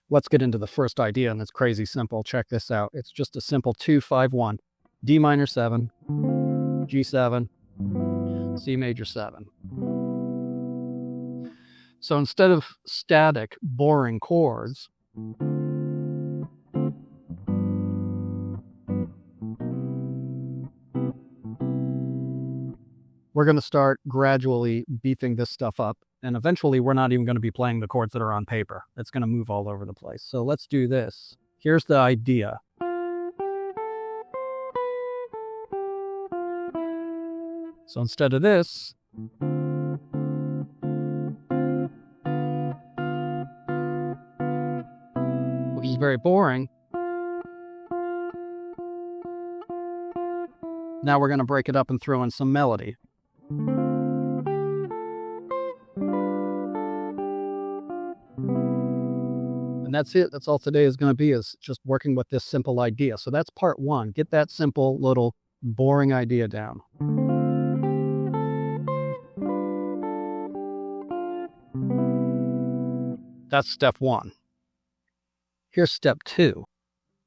Let's get into the first idea, and it's crazy simple. Check this out. It's just a simple 2-5-1. D minor 7, G7, C major 7. So instead of static, boring chords, we're going to start gradually beefing this stuff up. And eventually, we're not even going to be playing the chords that are on paper. It's going to move all over the place. So let's do this. Here's the idea. So instead of this, which is very boring, now we're going to break it up and throw in some melody. And that's it. That's all today is going to be, is just working with this simple idea. So that's part one. Get that simple little boring idea down. That's step one. Here's step two.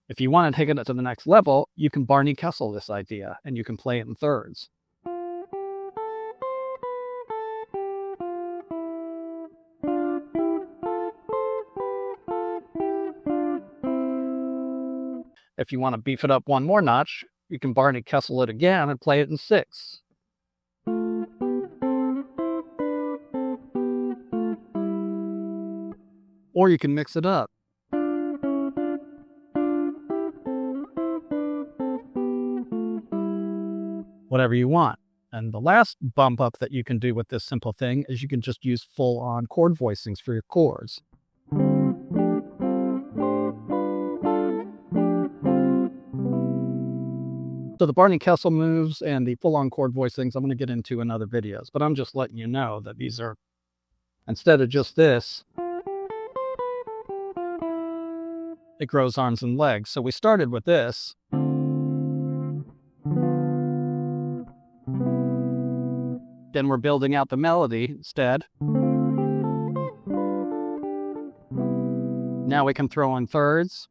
If you want to take it to the next level, you can Barney Kessel this idea, and you can play it in thirds. If you want to beef it up one more notch, you can Barney Kessel it again and play it in sixths. Or you can mix it up. Whatever you want. And the last bump up that you can do with this simple thing is you can just use full-on chord voicings for your chords. So the Barney Kessel moves and the full-on chord voicings I'm going to get into in other videos, but I'm just letting you know that these are, instead of just this, it grows arms and legs. So we started with this. Then we're building out the melody instead. Now we can throw in thirds.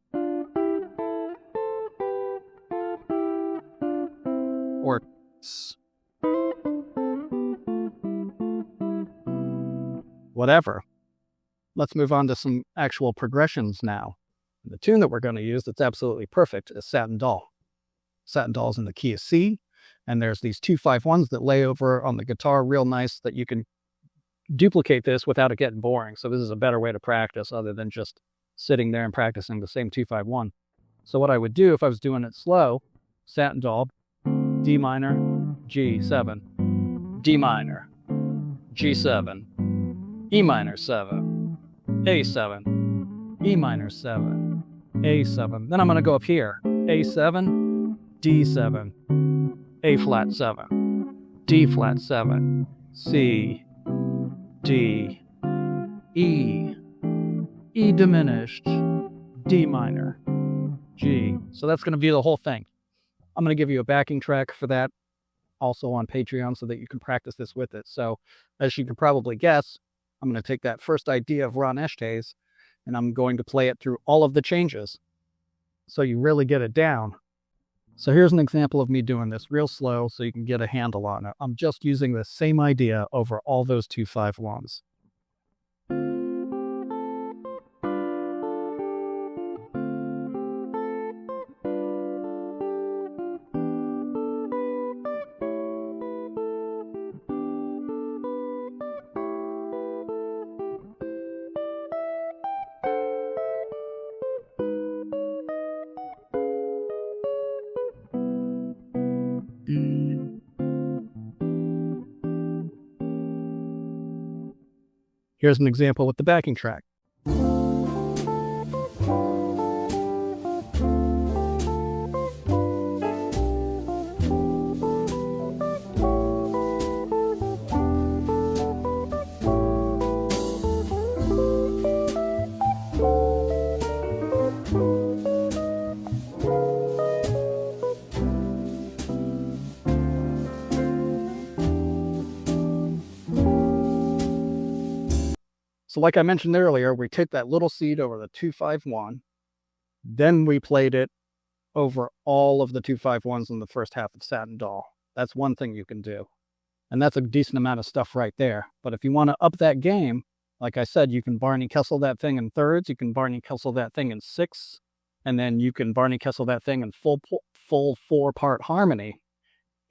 Or whatever. Let's move on to some actual progressions now. The tune that we're going to use that's absolutely perfect is Satin Doll. Satin Doll's in the key of C, and there's these 2-5-1s that lay over on the guitar real nice that you can duplicate this without it getting boring. So this is a better way to practice other than just sitting there and practicing the same 2-5-1. So what I would do if I was doing it slow, Satin Doll, D minor, G7, D minor, G7, E minor 7, A7, E minor 7, A7. Then I'm going to go up here, A7, D7, A flat 7, D flat 7, C, D, E, E diminished, D minor, G. So that's going to be the whole thing. I'm going to give you a backing track for that also on Patreon so that you can practice this with it. So as you can probably guess, I'm going to take that first idea of Ron Escheté's and I'm going to play it through all of the changes so you really get it down. So here's an example of me doing this real slow so you can get a handle on it. I'm just using the same idea over all those 2-5-1s. Here's an example with the backing track. So So like I mentioned earlier, we took that little seed over the 2-5-1, then we played it over all of the 2-5-1s in the first half of Satin Doll. That's one thing you can do. And that's a decent amount of stuff right there. But if you want to up that game, like I said, you can Barney Kessel that thing in thirds, you can Barney Kessel that thing in sixths, and then you can Barney Kessel that thing in full 4-part harmony,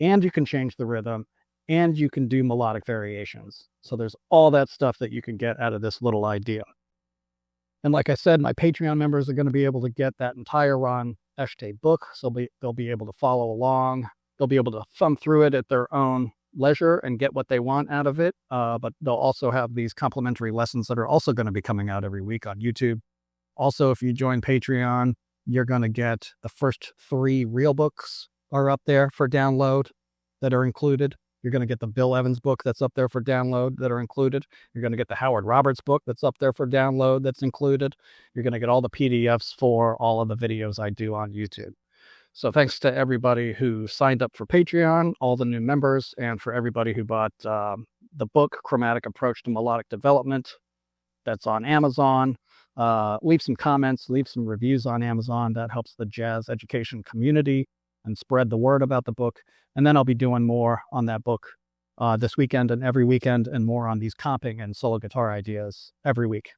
and you can change the rhythm, and you can do melodic variations. So there's all that stuff that you can get out of this little idea. And like I said, my Patreon members are going to be able to get that entire Ron Escheté book, so they'll be able to follow along. They'll be able to thumb through it at their own leisure and get what they want out of it. But they'll also have these complimentary lessons that are also going to be coming out every week on YouTube. Also, if you join Patreon, you're going to get the first 3 real books are up there for download that are included. You're going to get the Bill Evans book that's up there for download that are included. You're going to get the Howard Roberts book that's up there for download that's included. You're going to get all the PDFs for all of the videos I do on YouTube. So thanks to everybody who signed up for Patreon, all the new members, and for everybody who bought the book, Chromatic Approach to Melodic Development, that's on Amazon. Leave some comments, leave some reviews on Amazon. That helps the jazz education community and spread the word about the book. And then I'll be doing more on that book this weekend and every weekend, and more on these comping and solo guitar ideas every week.